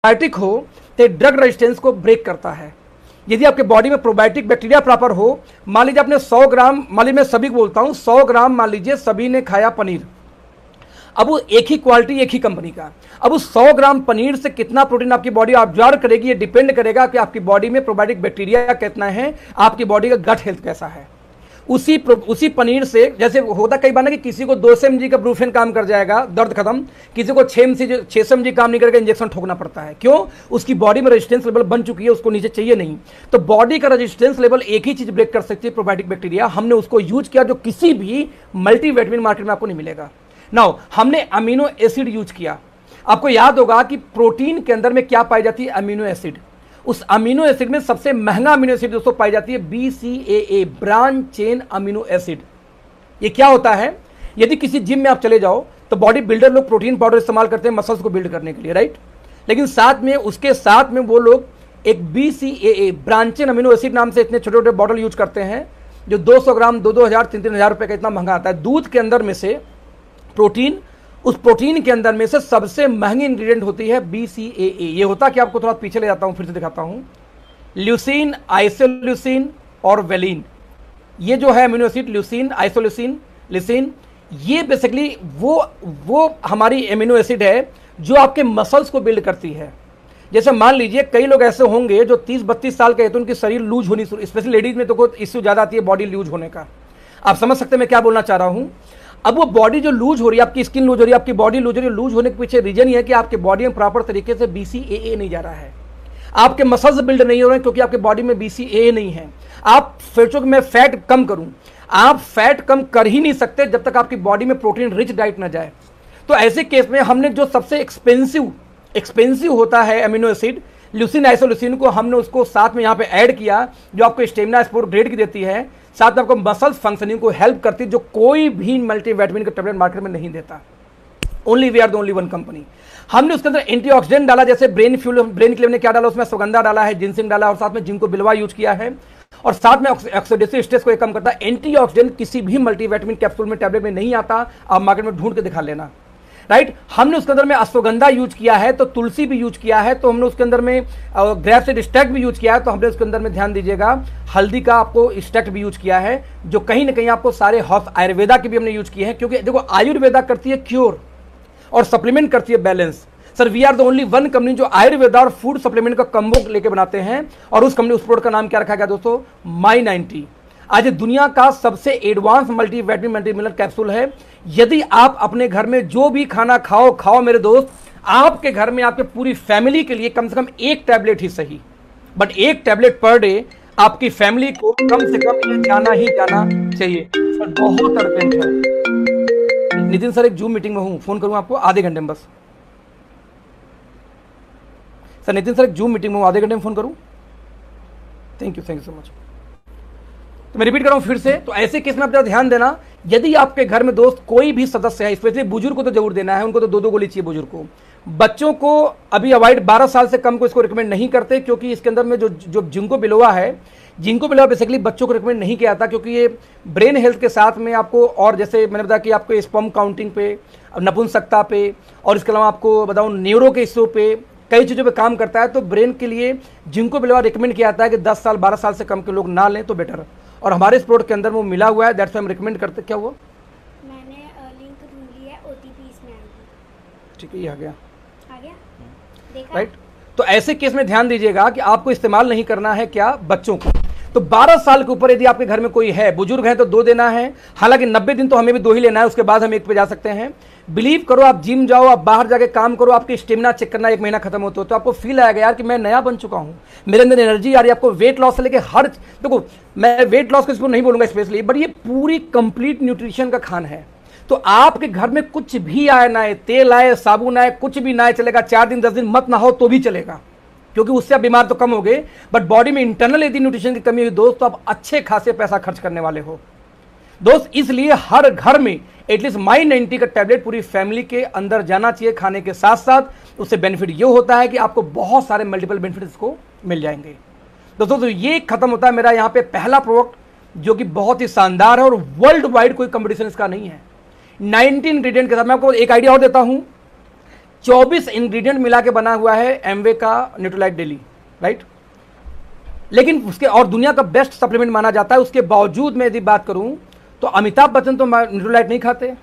Probiotic हो तो drug resistance को ब्रेक करता है। यदि आपके बॉडी में प्रोबायोटिक बैक्टीरिया प्रॉपर हो, मान लीजिए आपने 100 ग्राम, मान लीजिए मैं सभी को बोलता हूँ 100 ग्राम, मान लीजिए सभी ने खाया पनीर, अब वो एक ही क्वालिटी एक ही कंपनी का, अब उस 100 ग्राम पनीर से कितना प्रोटीन आपकी बॉडी ऑब्जॉर्व करेगी, ये डिपेंड करेगा कि आपकी बॉडी में प्रोबायोटिक बैक्टीरिया कितना है, आपकी बॉडी का गट हेल्थ कैसा है। उसी पनीर से, जैसे होता कई बार ना कि किसी को 200 mg का ब्रूफेन काम कर जाएगा, दर्द खत्म, किसी को 600 mg काम नहीं करेगा, इंजेक्शन ठोकना पड़ता है। क्यों? उसकी बॉडी में रेजिस्टेंस लेवल बन चुकी है, उसको नीचे चाहिए नहीं। तो बॉडी का रेजिस्टेंस लेवल एक ही चीज ब्रेक कर सकती है, प्रोबायोटिक बैक्टीरिया। हमने उसको यूज किया जो किसी भी मल्टीविटामिन मार्केट में आपको नहीं मिलेगा। नाउ हमने अमीनो एसिड यूज किया। आपको याद होगा कि प्रोटीन के अंदर में क्या पाई जाती है? Amino acid. उस अमीनो एसिड में सबसे महंगा अमीनो एसिड दोस्तों पाई जाती है BCAA, branch chain amino acid. ये क्या होता है? यदि किसी जिम में आप चले जाओ तो बॉडी बिल्डर लोग प्रोटीन पाउडर इस्तेमाल करते हैं मसल्स को बिल्ड करने के लिए, राइट? लेकिन साथ में उसके साथ में वो लोग एक BCAA, branch chain amino acid नाम से इतने छोटे छोटे बॉटल यूज करते हैं जो 200 ग्राम 2-2 हज़ार 3-3 हज़ार रुपए का इतना महंगा आता है। दूध के अंदर में से प्रोटीन, उस प्रोटीन के अंदर में से सबसे महंगी इंग्रेडिएंट होती है BCAA। ये होता कि आपको थोड़ा पीछे ले जाता हूं, फिर से दिखाता हूं। ल्यूसीन, आइसोल्यूसीन और वेलिन, ये जो है अमीनो एसिड, ल्यूसीन, आइसोल्यूसीन, लिसिन, ये बेसिकली वो हमारी अमीनो एसिड है जो आपके मसल्स को बिल्ड करती है। जैसे मान लीजिए कई लोग ऐसे होंगे जो 30-32 साल के हैं तो उनकी शरीर लूज होनी, स्पेशली लेडीज में तो कोई इश्यू ज्यादा आती है बॉडी लूज होने का। आप समझ सकते हैं मैं क्या बोलना चाह रहा हूं। अब वो बॉडी जो लूज हो रही है, आपकी स्किन लूज हो रही है, आपकी बॉडी लूज हो रही है, लूज होने के पीछे रीजन ये है कि आपके बॉडी में प्रॉपर तरीके से BCAA नहीं जा रहा है। आपके मसल्स बिल्ड नहीं हो रहे हैं क्योंकि आपके बॉडी में BCAA नहीं है। आप सोचो कि मैं फैट कम करूं, आप फैट कम कर ही नहीं सकते जब तक आपकी बॉडी में प्रोटीन रिच डाइट ना जाए। तो ऐसे केस में हमने जो सबसे एक्सपेंसिव होता है अमीनो एसिड, ल्यूसीन, आइसोल्यूसीन को हमने उसको साथ में यहाँ पे ऐड किया, जो आपको स्टेमिना स्पोर्ट ग्रेड की देती है, साथ में आपको मसल्स फंक्शनिंग को हेल्प करती है, जो कोई भी मल्टीविटामिन का टैबलेट मार्केट में नहीं देता। Only we are the only one company. हमने उसके अंदर एंटीऑक्सीडेंट डाला, जैसे ब्रेन फ्यूल, ब्रेन के लिए हमने क्या डाला, उसमें सुगंधा डाला है, जिनसिंग डाला और साथ में जिंको बिलवा यूज किया है, और साथ में ऑक्सीडेटिव स्ट्रेस को कम करता है। एंटीऑक्सीडेंट किसी भी मल्टीविटामिन कैप्सूल में, टैबलेट में नहीं आता, आप मार्केट में ढूंढ के दिखा लेना, राइट? हमने उसके अंदर में अश्वगंधा यूज किया है, तो तुलसी भी यूज किया है, तो हमने उसके अंदर में ग्रेप्स एक्सट्रैक्ट भी यूज किया है, तो हमने उसके अंदर में ध्यान दीजिएगा हल्दी का आपको एक्सट्रैक्ट भी यूज किया है, जो कहीं ना कहीं आपको सारे हॉफ आयुर्वेदा की भी हमने यूज किए हैं। क्योंकि देखो आयुर्वेदा करती है क्योर और सप्लीमेंट करती है balance. Sir we are the only one company जो आयुर्वेदा और फूड सप्लीमेंट का कम्बो लेके बनाते हैं, और उस कंपनी, उस प्रोडक्ट का नाम क्या रखा गया दोस्तों? My90। आज दुनिया का सबसे एडवांस मल्टीविटामिन मल्टीमिनरल कैप्सूल है। यदि आप अपने घर में जो भी खाना खाओ मेरे दोस्त, आपके घर में आपके पूरी फैमिली के लिए कम से कम एक टैबलेट ही सही, बट एक टैबलेट पर डे आपकी फैमिली को कम से कम ये जाना ही जाना चाहिए। सर बहुत अर्जेंट है। नितिन सर एक जूम मीटिंग में हूं, फोन करूं आपको आधे घंटे में बस। सर नितिन सर एक जूम मीटिंग में हूं, आधे घंटे में फोन करूं? Thank you so much. तो मैं रिपीट कर रहा हूं फिर से, तो ऐसे केस में आप ध्यान देना, यदि आपके घर में दोस्त कोई भी सदस्य है, स्पेशली बुजुर्ग को तो जरूर देना है, उनको तो 2-2 गोली चाहिए बुजुर्ग को। बच्चों को अभी अवॉइड, 12 साल से कम को इसको रिकमेंड नहीं करते, क्योंकि इसके अंदर में जो जिंको बिलोवा है, जिंको बिलोवा बेसिकली बच्चों को रिकमेंड नहीं किया जाता, क्योंकि ये ब्रेन हेल्थ के साथ में आपको, और जैसे मैंने बताया कि आपको स्पर्म काउंटिंग पे, नपुंसकता पे, और इसके अलावा आपको बताऊँ न्यूरो के इश्यू पे, कई चीज़ों पे काम करता है। तो ब्रेन के लिए जिंको बिलोवा रिकमेंड किया जाता है कि 10 साल 12 साल से कम के लोग ना लें तो बेटर, और हमारे इस प्रोडक्ट के अंदर वो मिला हुआ है, दैट्स हम रिकमेंड करते। क्या हुआ? मैंने लिंक ढूंढ लिया है, OTP इसमें आ गया। ठीक है, ये आ गया, देखा? राइट? तो ऐसे केस में ध्यान दीजिएगा कि आपको इस्तेमाल नहीं करना है क्या? बच्चों को। तो 12 साल के ऊपर यदि आपके घर में कोई है, बुजुर्ग है, तो 2 देना है। हालांकि 90 दिन तो हमें भी 2 ही लेना है, उसके बाद हम 1 पे जा सकते हैं। बिलीव करो, आप जिम जाओ, आप बाहर जाके काम करो, आपकी स्टेमिना चेक करना 1 महीना खत्म होता है, तो आपको फील आएगा यार कि मैं नया बन चुका हूं, मेरे अंदर एनर्जी आ रही है। आपको वेट लॉस से लेके हर, देखो मैं वेट लॉस को इसको नहीं बोलूंगा स्पेशली, बट ये पूरी कंप्लीट न्यूट्रिशन का खान है। तो आपके घर में कुछ भी आए ना आए, तेल आए, साबुन आए, कुछ भी ना आए, चलेगा। 4 दिन 10 दिन मत ना हो तो भी चलेगा, क्योंकि उससे आप बीमार तो कम हो गए, बट बॉडी में इंटरनल यदि न्यूट्रिशन की कमी हुई दोस्त, तो आप अच्छे खासे पैसा खर्च करने वाले हो दोस्त। इसलिए हर घर में एटलीस्ट My90 का टैबलेट पूरी फैमिली के अंदर जाना चाहिए। खाने के साथ साथ उससे बेनिफिट ये होता है कि आपको बहुत सारे मल्टीपल बेनिफिट्स को मिल जाएंगे दोस्तों। तो ये खत्म होता है मेरा यहाँ पे पहला प्रोडक्ट, जो कि बहुत ही शानदार है और वर्ल्ड वाइड कोई कंपटीशन इसका नहीं है। 19 इंग्रेडिएंट के साथ मैं आपको एक आइडिया और देता हूं। 24 इंग्रेडिएंट मिला के बना हुआ है एमवे का न्यूट्रोलाइट डेली, राइट। लेकिन उसके और दुनिया का बेस्ट सप्लीमेंट माना जाता है, उसके बावजूद मैं यदि बात करूं तो अमिताभ बच्चन तो न्यूट्रोलाइट नहीं खाते,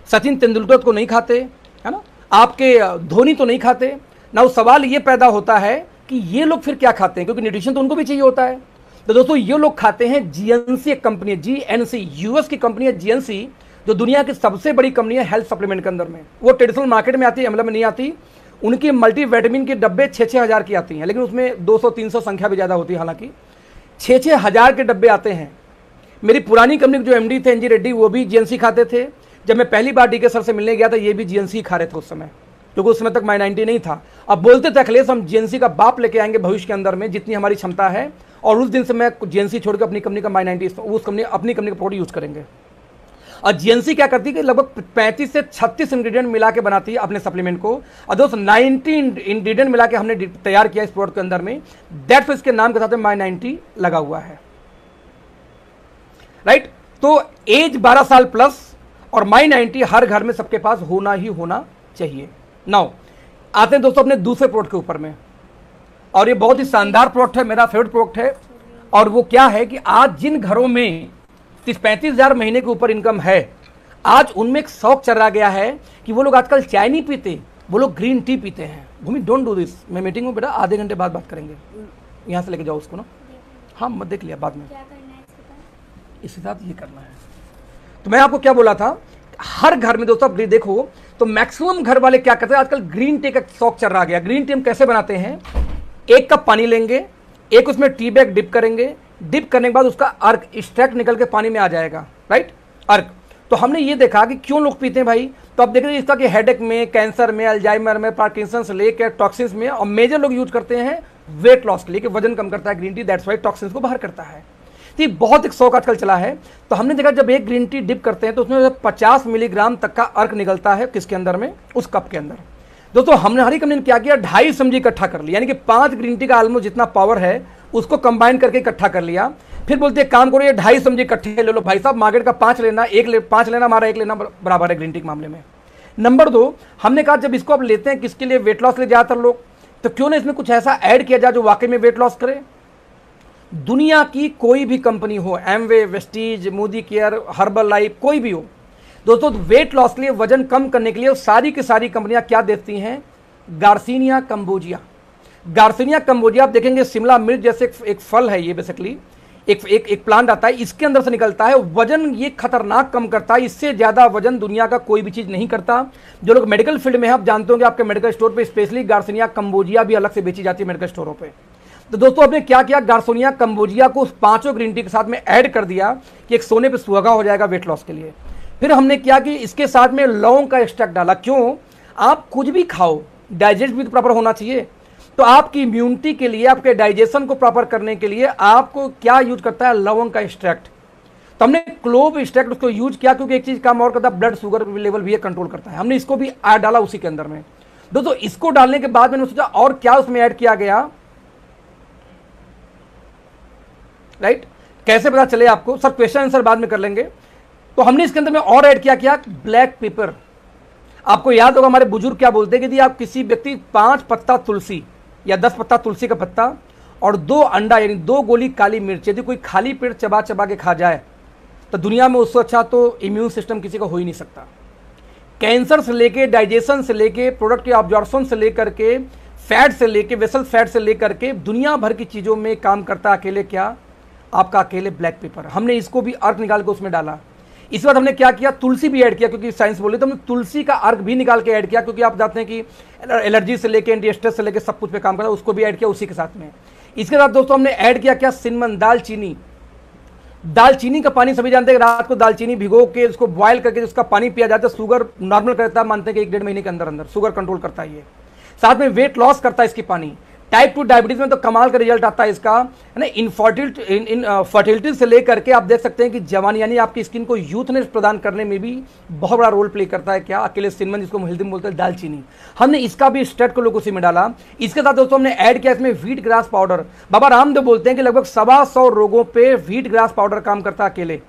सचिन तेंदुलकर को नहीं खाते, है ना, आपके धोनी तो नहीं खाते ना। उस सवाल ये पैदा होता है कि ये लोग फिर क्या खाते हैं, क्योंकि न्यूट्रिशन तो उनको भी चाहिए होता है। तो दोस्तों ये लोग खाते हैं जीएनसी, एक कंपनी है जीएनसी, यूएस की कंपनी है जीएनसी, जो दुनिया की सबसे बड़ी कंपनी है हेल्थ सप्लीमेंट के अंदर में। वो ट्रेडिशनल मार्केट में आती है, मतलब में नहीं आती। उनकी मल्टीविटामिन के डब्बे 6-6 हज़ार की आती हैं, लेकिन उसमें 200-300 संख्या भी ज़्यादा होती है। हालांकि 6-6 हज़ार के डब्बे आते हैं। मेरी पुरानी कंपनी के जो एमडी थे एनजी रेड्डी, वो भी जीएनसी खाते थे। जब मैं पहली बार डीके सर से मिलने गया था, ये भी जीएनसी खा रहे थे उस समय, क्योंकि उस समय तक माई90 नहीं था। अब बोलते थे अखिलेश हम जीएनसी का बाप लेके आएंगे भविष्य के अंदर में, जितनी हमारी क्षमता है। और उस दिन से मैं जीएनसी छोड़कर अपनी कंपनी का माई90 उस कंपनी अपनी कंपनी का प्रोडक्ट यूज करेंगे। और जीएनसी क्या करती है कि लगभग 35 से 36 इंग्रेडिएंट मिला के बनाती है अपने सप्लीमेंट को। और दोस्तों 90 इंग्रेडिएंट मिला के हमने तैयार किया इस प्रोडक्ट के अंदर में। दैट्स इसके नाम के साथ माई90 लगा हुआ है, राइट। तो एज 12 साल प्लस और माई90 हर घर में सबके पास होना ही होना चाहिए। नाउ आते हैं दोस्तों अपने दूसरे प्रोडक्ट के ऊपर में, और ये बहुत ही शानदार प्रोडक्ट है, मेरा फेवरेट प्रोडक्ट है। और वो क्या है कि आज जिन घरों में 35 हज़ार महीने के ऊपर इनकम है, आज उनमें एक शौक चला गया है कि वो लोग आजकल चाय नहीं पीते, वो लोग ग्रीन टी पीते हैं। भूमि डोंट डू दिस, मैं मीटिंग में बेटा आधे घंटे बाद बात करेंगे, यहाँ से लेके जाओ उसको ना। हाँ मत देख लिया बाद में, इसके साथ ये करना है। तो मैं आपको क्या बोला था, हर घर में दोस्तों आप देखो तो मैक्सिमम घर वाले क्या करते हैं आजकल, ग्रीन टी का शौक चल रहा गया। ग्रीन टी हम कैसे बनाते हैं, 1 कप पानी लेंगे, एक उसमें टी बैग डिप करेंगे, डिप करने के बाद उसका अर्क एक्सट्रैक्ट निकल के पानी में आ जाएगा, राइट, अर्क। तो हमने ये देखा कि क्यों लोग पीते हैं भाई, तो आप देख रहे हैं इसका कि हेडेक में, कैंसर में, अल्जाइमर में, पार्किंसन से लेकर टॉक्सिन्स में, और मेजर लोग यूज करते हैं वेट लॉस के लिए, कि वजन कम करता है green tea, that's why toxins को बाहर करता है। तो बहुत एक शौक आजकल चला है। तो हमने देखा जब एक ग्रीन टी डिप करते हैं तो उसमें 50 मिलीग्राम तक का अर्क निकलता है, किसके अंदर में, उस कप के अंदर। दोस्तों हमने हमारी कंपनी ने क्या किया, 2.5 चम्मच इकट्ठा कर लिया, यानी कि 5 ग्रीन टी का ऑलमोस्ट जितना पावर है उसको कंबाइन करके इकट्ठा कर लिया। फिर बोलते हैं काम करो ये 2.5 चम्मच इकट्ठे ले लो भाई साहब, मार्केट का 5 लेना, 5 लेना, हमारा 1 लेना बराबर है ग्रीन टी के मामले में। नंबर 2, हमने कहा जब इसको आप लेते हैं किसके लिए, वेट लॉस ले ज्यादातर लोग, तो क्यों ना इसमें कुछ ऐसा ऐड किया जाए जो वाकई में वेट लॉस करे। दुनिया की कोई भी कंपनी हो, Amway, Vestige, Modi care, herbal life, कोई भी हो दोस्तों, वेट लॉस के लिए, वजन कम करने के लिए सारी की सारी कंपनियां क्या देती हैं, गार्सिनिया कंबोजिया। गार्सिनिया कंबोजिया आप देखेंगे शिमला मिर्च जैसे एक फल है, ये बेसिकली एक प्लांट आता है, इसके अंदर से निकलता है। वजन ये खतरनाक कम करता है, इससे ज्यादा वजन दुनिया का कोई भी चीज नहीं करता। जो लोग मेडिकल फील्ड में हैं आप जानते होंगे, आपके मेडिकल स्टोर पे स्पेशली गार्सिनिया कंबोजिया भी अलग से बेची जाती है मेडिकल स्टोरों पे। तो दोस्तों आपने क्या किया, गार्सिनिया कंबोजिया को उस 5 ग्रीन टी के साथ में ऐड कर दिया कि एक सोने पे सुहागा हो जाएगा वेट लॉस के लिए। फिर हमने क्या कि इसके साथ में लौंग का एक्सट्रैक्ट डाला। क्यों, आप कुछ भी खाओ, डाइजेस्ट भी तो प्रॉपर होना चाहिए। तो आपकी इम्यूनिटी के लिए, आपके डाइजेशन को प्रॉपर करने के लिए आपको क्या यूज करता है, लवंग का एक्सट्रैक्ट। तो हमने क्लोव एक्सट्रैक्ट उसको यूज किया, क्योंकि एक चीज काम और करता है, ब्लड शुगर लेवल भी कंट्रोल करता है। हमने इसको भी ऐड डाला उसी के अंदर में। दोस्तों इसको डालने के बाद मैंने सोचा और क्या उसमें ऐड किया गया, राइट, कैसे पता चले आपको, सब क्वेश्चन आंसर बाद में कर लेंगे। तो हमने इसके अंदर में और ऐड किया ब्लैक पेपर। आपको याद होगा हमारे बुजुर्ग क्या बोलते हैं कि यदि आप किसी व्यक्ति 5 पत्ता तुलसी या 10 पत्ता तुलसी का पत्ता और 2 अंडा यानी 2 गोली काली मिर्च यदि कोई खाली पेट चबा चबा के खा जाए तो दुनिया में उससे अच्छा तो इम्यून सिस्टम किसी का हो ही नहीं सकता। कैंसर से लेके, डाइजेशन से लेके, प्रोडक्ट के ऑब्जॉर्प्शन से लेकर के, फैट से लेके, वेसल फैट से लेकर के दुनिया भर की चीज़ों में काम करता अकेले क्या, आपका अकेले ब्लैक पेपर। हमने इसको भी अर्क निकाल के उसमें डाला। इस बार हमने क्या किया, तुलसी भी ऐड किया, क्योंकि साइंस बोले तो हमने तुलसी का अर्क भी निकाल के ऐड किया, क्योंकि आप जानते हैं कि एलर्जी से लेके, एंटी स्ट्रेस से लेके सब कुछ पे काम करता है, उसको भी ऐड किया उसी के साथ में। इसके साथ दोस्तों हमने ऐड किया क्या, सिनमन, दालचीनी। दालचीनी का पानी सभी जानते हैं, रात को दालचीनी भिगो के उसको बॉयल करके उसका पानी पिया जाता है, शुगर नॉर्मल करता है, मानते हैं कि 1-1.5 महीने के अंदर अंदर शुगर कंट्रोल करता है ये। साथ में वेट लॉस करता है इसकी पानी। टाइप 2 डायबिटीज में तो कमाल का रिजल्ट आता है इसका, है ना। फर्टिलिटी से लेकर के आप देख सकते हैं कि जवानी यानी आपकी स्किन को यूथनेस प्रदान करने में भी बहुत बड़ा रोल प्ले करता है क्या, अकेले सिनमन जिसको हेल्दी में बोलते हैं दालचीनी। हमने इसका भी स्टेट को लोग उसी में डाला। इसके साथ दोस्तों हमने ऐड किया इसमें wheat grass powder. Baba Ramdev बोलते हैं कि लगभग 125 रोगों पर व्हीट ग्रास पाउडर काम करता है अकेले।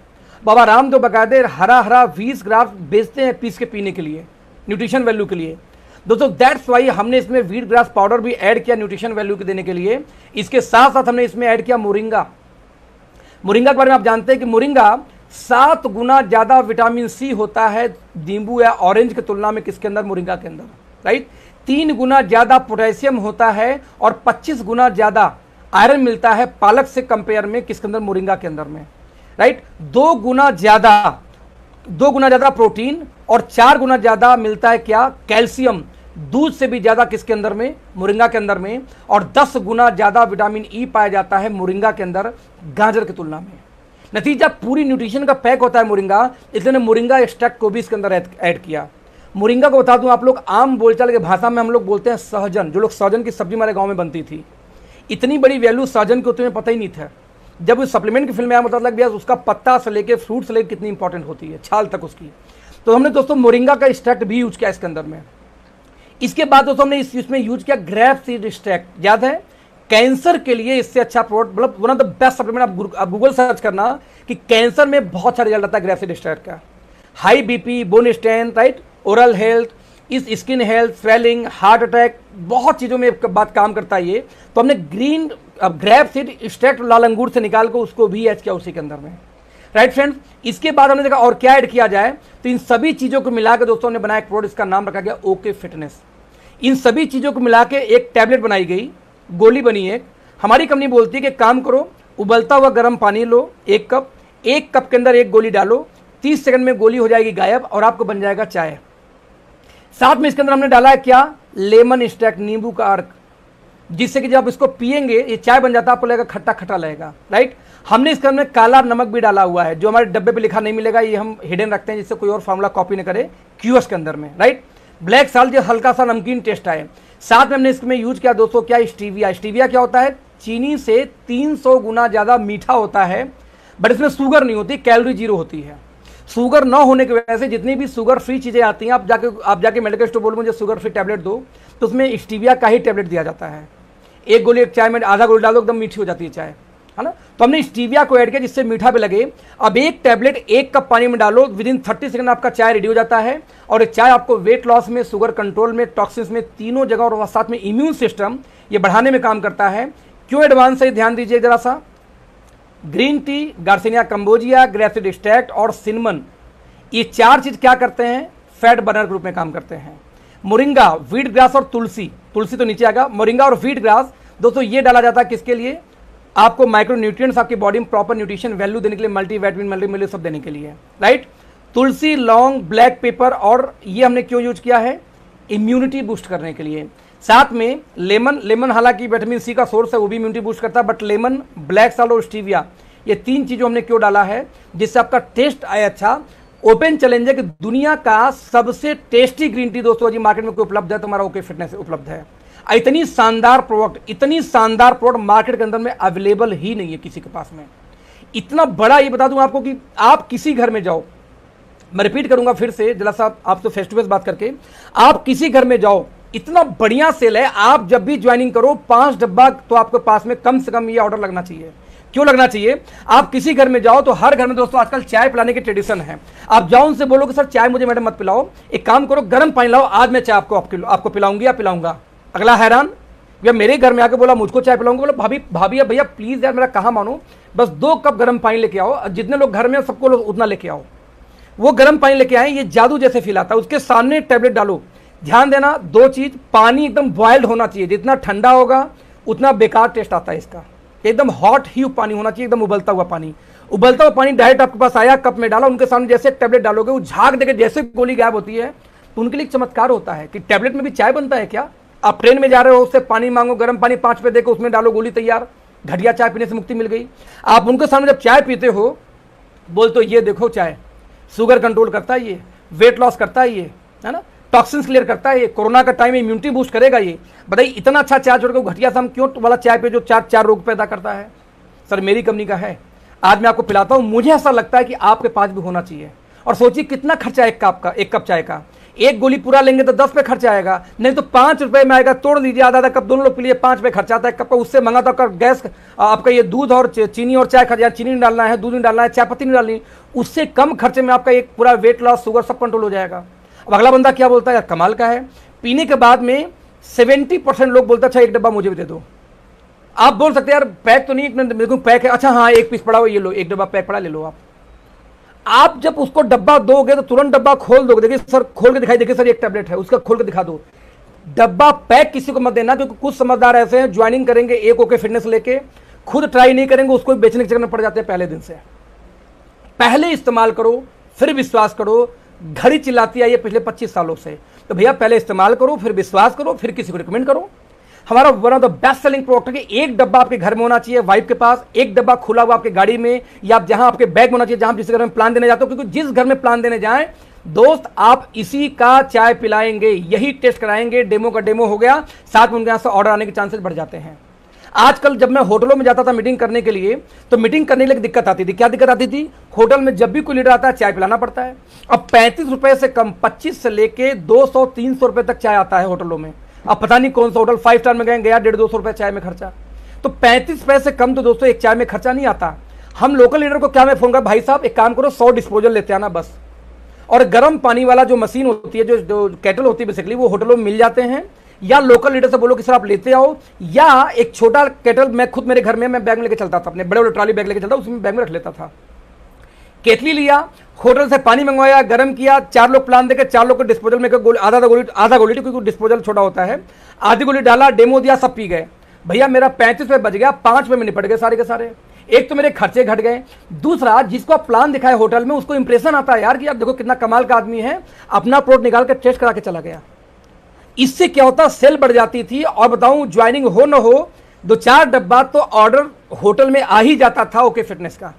बाबा रामदेव बकायदे हरा 20 ग्रास बेचते हैं पीस के पीने के लिए, न्यूट्रिशन वैल्यू के लिए। दोस्तों दैट्स वाई हमने इसमें व्हीट ग्रास पाउडर भी ऐड किया न्यूट्रिशन वैल्यू के देने के लिए। इसके साथ साथ हमने इसमें ऐड किया मोरिंगा। मोरिंगा के बारे में आप जानते हैं कि मोरिंगा 7 गुना ज्यादा विटामिन सी होता है नींबू या ऑरेंज की तुलना में, किसके अंदर, मोरिंगा के अंदर, राइट। 3 गुना ज्यादा पोटेशियम होता है और 25 गुना ज्यादा आयरन मिलता है पालक से कंपेयर में, किसके अंदर, मोरिंगा के अंदर में, राइट। 2 गुना ज्यादा प्रोटीन और 4 गुना ज्यादा मिलता है क्या, कैल्शियम, दूध से भी ज्यादा किसके अंदर में, मोरिंगा के अंदर में। और 10 गुना ज्यादा विटामिन ई पाया जाता है मोरिंगा के अंदर गाजर की तुलना में। नतीजा पूरी न्यूट्रिशन का पैक होता है मोरिंगा, इसलिए मोरिंगा एक्सट्रैक्ट को भी इसके अंदर ऐड किया। मोरिंगा को बता दूं, आप लोग आम बोलचाल की भाषा में हम लोग बोलते हैं सहजन। जो लोग सहजन की सब्जी हमारे गांव में बनती थी, इतनी बड़ी वैल्यू सहजन की होती है पता ही नहीं था। जब उस सप्लीमेंट की फिल्म में आया मतलब लग गया उसका पत्ता से लेके फ्रूट से लेकर कितनी इंपॉर्टेंट होती है, छाल तक उसकी। तो हमने दोस्तों मोरिंगा का एक्सट्रैक्ट भी यूज किया इसके अंदर में। इसके बाद दोस्तों हमने इसमें यूज किया ग्रेप सीड एक्सट्रैक्ट। याद है, कैंसर के लिए इससे अच्छा प्रोडक्ट, मतलब one of the best supplement. आप गूगल सर्च करना कि कैंसर में बहुत अच्छा रिजल्ट आता है ग्रेप सीड एक्सट्रैक्ट का। High BP, bone strength, right, oral health, इस skin health, swelling, heart attack, बहुत चीजों में बात काम करता है ये। तो हमने ग्रीन ग्रेप सीड एक्सट्रैक्ट लाल अंगूर से निकाल कर उसको भी ऐड किया उसी के अंदर में, राइट फ्रेंड्स। इसके बाद हमने देखा और क्या ऐड किया जाए, तो इन सभी चीजों को मिलाकर दोस्तों ने बनाया एक प्रोडक्ट, इसका नाम रखा गया ओके फिटनेस। इन सभी चीजों को मिला के एक टैबलेट बनाई गई, गोली बनी एक। हमारी कंपनी बोलती है कि काम करो, उबलता हुआ गर्म पानी लो 1 कप, 1 कप के अंदर 1 गोली डालो, 30 सेकंड में गोली हो जाएगी गायब और आपको बन जाएगा चाय। साथ में इसके अंदर हमने डाला है क्या, लेमन एक्सट्रैक्ट, नींबू का अर्क, जिससे कि जब इसको पिएंगे ये चाय बन जाता है, आपको लगेगा खट्टा खट्टा लगेगा, राइट। हमने इसके अंदर काला नमक भी डाला हुआ है, जो हमारे डब्बे पे लिखा नहीं मिलेगा, ये हम हिडन रखते हैं जिससे कोई और फार्मूला कॉपी न करे क्यूएस के अंदर में, राइट। ब्लैक साल्ट, जो हल्का सा नमकीन टेस्ट आए। साथ में हमने इसमें यूज किया दोस्तों क्या, स्टीविया। स्टीविया क्या होता है, चीनी से 300 गुना ज्यादा मीठा होता है, बट इसमें शुगर नहीं होती, कैलोरी जीरो होती है। शुगर ना होने की वजह से जितनी भी शुगर फ्री चीजें आती हैं, आप जाके मेडिकल स्टोर बोलो मुझे शुगर फ्री टैबलेट दो, तो उसमें स्टीविया का ही टैबलेट दिया जाता है। 1 गोली एक चाय में, आधा गोली डाल दो, एकदम मीठी हो जाती है चाय, है ना। तो हमने स्टीविया को ऐड किया जिससे मीठा भी लगे। अब एक टैबलेट 1 कप पानी में डालो, विदिन 30 सेकंड आपका चाय रेडी हो जाता है। और चाय आपको वेट लॉस में, शुगर कंट्रोल में, टॉक्सिन्स में, तीनों जगह, और साथ में इम्यून सिस्टम ये बढ़ाने में काम करता है। क्यों एडवांस है, ध्यान दीजिए जरा सा। Green tea, garcinia cambogia, grep seed extract और सिनेमन, ये 4 चीज क्या करते हैं, फैट बर्नर के रूप में काम करते हैं। मोरिंगा, व्हीट ग्रास और तुलसी, तुलसी तो नीचे आएगा, मोरिंगा और व्हीट ग्रास दोस्तों ये डाला जाता है किसके लिए, आपको माइक्रो न्यूट्रिएंट्स आपकी बॉडी में प्रॉपर न्यूट्रिशन वैल्यू देने के लिए, मल्टीविटामिन, मल्टीमिनरल सब देने के लिए, राइट। तुलसी, लौंग, ब्लैक पेपर, और ये हमने क्यों यूज किया है, इम्यूनिटी बूस्ट करने के लिए। साथ में लेमन हालांकि विटामिन सी का सोर्स है, वो भी इम्यूनिटी बूस्ट करता है, बट लेमन, ब्लैक साल्ट और स्टीविया, ये 3 चीजों हमने क्यों डाला है, जिससे आपका टेस्ट आए अच्छा। ओपन चैलेंज है कि दुनिया का सबसे टेस्टी ग्रीन टी दोस्तों अभी मार्केट में कोई उपलब्ध है तो हमारा ओके फिटनेस उपलब्ध है। इतनी शानदार प्रोडक्ट मार्केट के अंदर में अवेलेबल ही नहीं है किसी के पास में। इतना बड़ा, ये बता दूं आपको कि आप किसी घर में जाओ, मैं रिपीट करूंगा फिर से जरा सा आपसे फेस टू फेस बात करके, आप किसी घर में जाओ, इतना बढ़िया सेल है, आप जब भी ज्वाइनिंग करो 5 डब्बा तो आपके पास में कम से कम ये ऑर्डर लगना चाहिए। क्यों लगना चाहिए, आप किसी घर में जाओ तो हर घर में दोस्तों आजकल चाय पिलाने की ट्रेडिशन है। आप जाओ उनसे बोलो कि सर चाय मुझे मैडम मत पिलाओ, एक काम करो गर्म पानी लाओ, आज मैं चाय आपको पिलाऊंगी या पिलाऊंगा। अगला हैरान, या मेरे घर में आके बोला मुझको चाय पिलाऊंगा, बोला भाभी या भैया प्लीज यार मेरा कहाँ मानो, बस 2 कप गर्म पानी लेके आओ, जितने लोग घर में सबको उतना लेके आओ। वो गर्म पानी लेके आए, ये जादू जैसे फील आता है, उसके सामने टैबलेट डालो। ध्यान देना 2 चीज, पानी एकदम बॉइल्ड होना चाहिए, जितना ठंडा होगा उतना बेकार टेस्ट आता है इसका। एकदम हॉट ही पानी होना चाहिए, एकदम उबलता हुआ पानी। उबलता हुआ पानी डायरेक्ट आपके पास आया, कप में डाला, उनके सामने जैसे टैबलेट डालोगे वो झाग देके जैसे गोली गायब होती है। तो उनके लिए एक चमत्कार होता है कि टैबलेट में भी चाय बनता है क्या। आप ट्रेन में जा रहे हो, उससे पानी मांगो, गर्म पानी 5 रुपए देकर उसमें डालो, गोली तैयार, घटिया चाय पीने से मुक्ति मिल गई। आप उनके सामने जब चाय पीते हो बोलते हो ये देखो चाय शुगर कंट्रोल करता है, ये वेट लॉस करता है, ये है ना, टॉक्सिन्स क्लियर करता है, ये कोरोना का टाइम में इम्यूनिटी बूस्ट करेगा। ये बताइए इतना अच्छा चाय छोड़ के घटिया हम क्यों वाला चाय पे जो 4 रोग पैदा करता है। सर मेरी कंपनी का है, आज मैं आपको पिलाता हूं, मुझे ऐसा लगता है कि आपके पास भी होना चाहिए। और सोचिए कितना खर्चा है एक कप चाय का, 1 गोली पूरा लेंगे तो 10 रुपये खर्चा आएगा, नहीं तो 5 रुपए में आएगा। तोड़ लीजिए, आधा कप दोनों लोग के लिए 5 रुपये खर्चा आता है कप का। उससे मंगा तो गैस आपका ये दूध और चीनी और चाय खर्चा, चीनी नहीं डालना है, दूध नहीं डालना है, चाय पत्ती नहीं डालनी, उससे कम खर्चे में आपका एक पूरा वेट लॉस, शुगर सब कंट्रोल हो जाएगा। अब अगला बंदा क्या बोलता है, यार कमाल का है, पीने के बाद में 70% लोग बोलते अच्छा एक डब्बा मुझे भी दे दो। आप बोल सकते हैं यार पैक तो नहीं, मेरे को पैक है, अच्छा हाँ एक पीस पड़ा हो, ये लो एक डब्बा पैक पड़ा, ले लो आप जब उसको डब्बा दोगे तो तुरंत डब्बा खोल दोगे, देखिए सर खोल के दिखाई, देखिए सर एक टैबलेट है, उसका खोल के दिखा दो। डब्बा पैक किसी को मत देना, क्योंकि कुछ समझदार ऐसे हैं ज्वाइनिंग करेंगे एक ओके फिटनेस लेके, खुद ट्राई नहीं करेंगे, उसको बेचने के चक्कर में पड़ जाते हैं पहले दिन से। पहले इस्तेमाल करो फिर विश्वास करो। घड़ी चिल्लाती आई है पिछले 25 सालों से, तो भैया पहले इस्तेमाल करो, फिर विश्वास करो, फिर किसी को रिकमेंड करो। हमारा one of the best selling product है कि एक डब्बा आपके घर में होना चाहिए, वाइफ के पास एक डब्बा खुला हुआ आपके गाड़ी में, या आप जहां आपके बैग में होना चाहिए जहां जिस घर में प्लान देने जाते हो, क्योंकि जिस घर में प्लान देने जाएं दोस्त आप इसी का चाय पिलाएंगे, यही टेस्ट कराएंगे, डेमो का डेमो हो गया, साथ में उनके यहां से ऑर्डर आने के चांसेस बढ़ जाते हैं। आजकल जब मैं होटलों में जाता था मीटिंग करने के लिए, तो मीटिंग करने के लिए दिक्कत आती थी। क्या दिक्कत आती थी? होटल में जब भी कोई लीडर आता है चाय पिलाना पड़ता है। अब 35 रुपए से कम, 25 से लेके 200-300 रुपए तक चाय आता है होटलों में। अब पता नहीं कौन सा होटल 5 स्टार में गए, 150-200 रुपए चाय में खर्चा। तो 35 रुपए से कम तो दोस्तों एक चाय में खर्चा नहीं आता। हम लोकल लीडर को क्या मैं फोन कर, भाई साहब एक काम करो 100 डिस्पोजल लेते आना बस, और गर्म पानी वाला जो मशीन होती है, जो केटल होती है बेसिकली, वो होटलों में मिल जाते हैं। या लोकल लीडर से बोलो कि सर आप लेते आओ, या एक छोटा केटल मैं खुद मेरे घर में मैं बैग में लेके चलता था, अपने बड़े बड़े ट्रॉली बैग लेके चलता, उसमें बैग में रख लेता था। केतली लिया, होटल से पानी मंगवाया, गर्म किया, 4 लोग प्लान देकर 4 लोग को डिस्पोजल में आधा गोली क्योंकि डिस्पोजल छोटा होता है, आधी गोली डाला, डेमो दिया, सब पी गए। भैया मेरा 35 रुपये बच गया, 5 रुपये में निपट गए सारे के सारे। एक तो मेरे खर्चे घट गए, दूसरा जिसको आप प्लान दिखाए होटल में उसको इंप्रेशन आता है यार कि आप देखो कितना कमाल का आदमी है, अपना प्रोडक्ट निकाल कर टेस्ट करा के चला गया। इससे क्या होता, सेल बढ़ जाती थी। और बताऊं ज्वाइनिंग हो न हो 2-4 डब्बा तो ऑर्डर होटल में आ ही जाता था ओके फिटनेस का।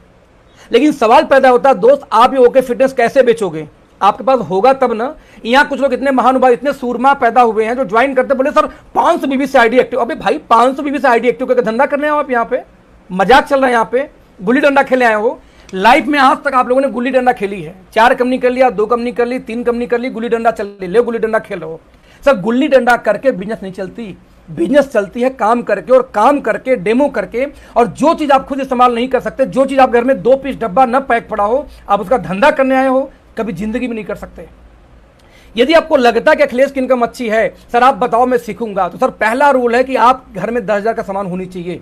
लेकिन सवाल पैदा होता दोस्त, आप ये ओके फिटनेस कैसे बेचोगे? आपके पास होगा तब ना। यहां कुछ लोग इतने महानुभाव, इतने सूरमा पैदा हुए हैं जो ज्वाइन करते, बोले सर 500 बीबी से आईडी एक्टिव। अबे भाई 500 बीबी से आईडी एक्टिव करके धंधा करने आओ आप? यहाँ पे मजाक चल रहा है, यहाँ पे गुल्ली डंडा खेले आए हो। लाइफ में आज तक आप लोगों ने गुल्ली डंडा खेली है? 4 कंपनी कर लिया, 2 कंपनी कर ली, 3 कंपनी कर ली, गुल्ली डंडा चल रही, ले गुल्ली डंडा खेल रहे हो। सर गुल्ली डंडा करके बिजनेस नहीं चलती, बिजनेस चलती है काम करके, और काम करके डेमो करके। और जो चीज आप खुद इस्तेमाल नहीं कर सकते, जो चीज आप घर में 2 पीस डब्बा न पैक पड़ा हो, आप उसका धंधा करने आए हो, कभी जिंदगी में नहीं कर सकते। यदि आपको लगता है कि अखिलेश की इनकम अच्छी है, सर आप बताओ मैं सीखूंगा, तो सर पहला रूल है कि आप घर में 10,000 का सामान होनी चाहिए,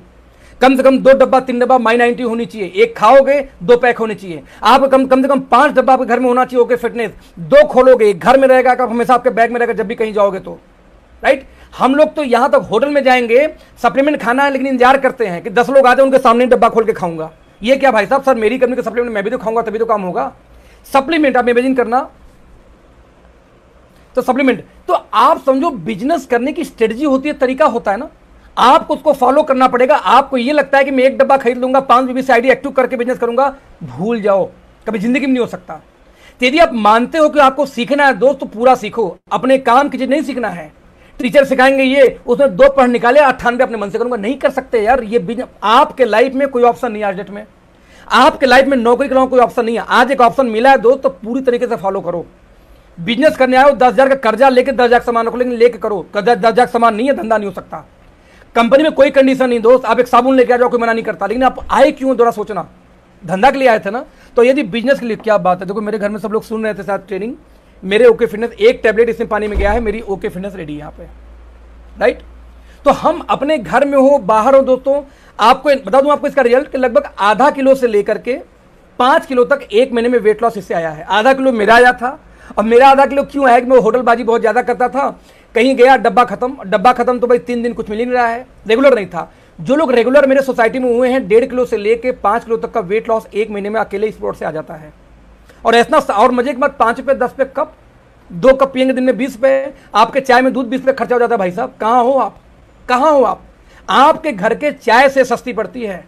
कम से कम 2 डब्बा 3 डब्बा माई90 होनी चाहिए, एक खाओगे 2 पैक होने चाहिए। आप कम से कम 5 डब्बा आपके घर में होना चाहिए ओके फिटनेस। 2 खोलोगे, घर में रहेगा, आप हमेशा आपके बैग में रहेगा जब भी कहीं जाओगे तो, राइट। हम लोग तो यहां तक होटल में जाएंगे, सप्लीमेंट खाना है, लेकिन इंतजार करते हैं कि 10 लोग आ जाए उनके सामने डब्बा खोल के खाऊंगा। ये क्या भाई साहब, सर मेरी कंपनी का सप्लीमेंट मैं भी तो खाऊंगा तभी तो काम होगा। सप्लीमेंट आप इमेजिन करना, तो सप्लीमेंट तो आप समझो बिजनेस करने की स्ट्रेटजी होती है, तरीका होता है ना, आपको उसको फॉलो करना पड़ेगा। आपको ये लगता है कि मैं एक डब्बा खरीद लूंगा, 5 बीबी से आईडी एक्टिव करके बिजनेस करूंगा, भूल जाओ, कभी जिंदगी में नहीं हो सकता। तो यदि आप मानते हो कि आपको सीखना है दोस्त, तो पूरा सीखो। अपने काम की चीज नहीं सीखना है, टीचर सिखाएंगे ये, उसमें 2 पढ़ निकाले 98 अपने मन से करूंगा, नहीं कर सकते यार। ये बिजनेस आपके लाइफ में कोई ऑप्शन नहीं है आज डेट में, आपके लाइफ में नौकरी करना कोई ऑप्शन नहीं है। आज एक ऑप्शन मिला है दोस्त, तो पूरी तरीके से फॉलो करो। बिजनेस करने आए हो, 10,000 का कर्जा लेके 10,000 सामान रखो, लेकिन लेके करो। 10,000 सामान नहीं है, धंधा नहीं हो सकता। कंपनी में कोई कंडीशन नहीं दोस्त, आप एक साबुन लेके आ जाओ, कोई मना नहीं करता, लेकिन आप आए क्यों दोबारा सोचना। धंधा के लिए आए थे ना, तो यदि बिजनेस के लिए क्या बात है। देखो मेरे घर में सब लोग सुन रहे थे साथ ट्रेनिंग, मेरे ओके फिटनेस एक टैबलेट इसमें पानी में गया है, मेरी ओके फिटनेस रेडी है यहाँ पे, राइट। तो हम अपने घर में हो बाहर हो दोस्तों, आपको बता दूं आपको इसका रिजल्ट कि लगभग आधा किलो से लेकर के 5 किलो तक 1 महीने में वेट लॉस इससे आया है। आधा किलो मेरा आया था, और मेरा आधा किलो क्यों आया कि मैं होटलबाजी बहुत ज्यादा करता था, कहीं गया डब्बा खत्म तो भाई 3 दिन कुछ मिल ही नहीं रहा है, रेगुलर नहीं था। जो लोग रेगुलर मेरे सोसाइटी में हुए हैं, 1.5 किलो से लेके 5 किलो तक का वेट लॉस 1 महीने में अकेले इस प्रोडक्ट से आ जाता है। और ऐसा, और मजे की बात, 5 रुपये 10 रुपये कप, 2 कप पियेंगे दिन में 20 रुपये, आपके चाय में दूध 20 रुपये खर्चा हो जाता है। भाई साहब कहाँ हो आप, कहाँ हो आप? आपके घर के चाय से सस्ती पड़ती है।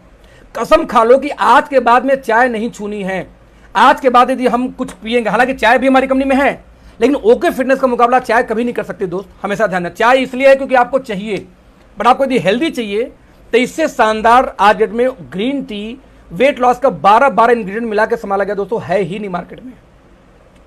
कसम खा लो कि आज के बाद में चाय नहीं छूनी है। आज के बाद यदि हम कुछ पिएंगे, हालांकि चाय भी हमारी कंपनी में है, लेकिन ओके फिटनेस का मुकाबला चाय कभी नहीं कर सकती दोस्त, हमेशा ध्यान रखना। चाय इसलिए है क्योंकि आपको चाहिए, बट आपको यदि हेल्दी चाहिए तो इससे शानदार आज डेट में ग्रीन टी वेट लॉस का 12 इंग्रेडिएंट मिला के संभाला गया दोस्तों, है ही नहीं मार्केट में।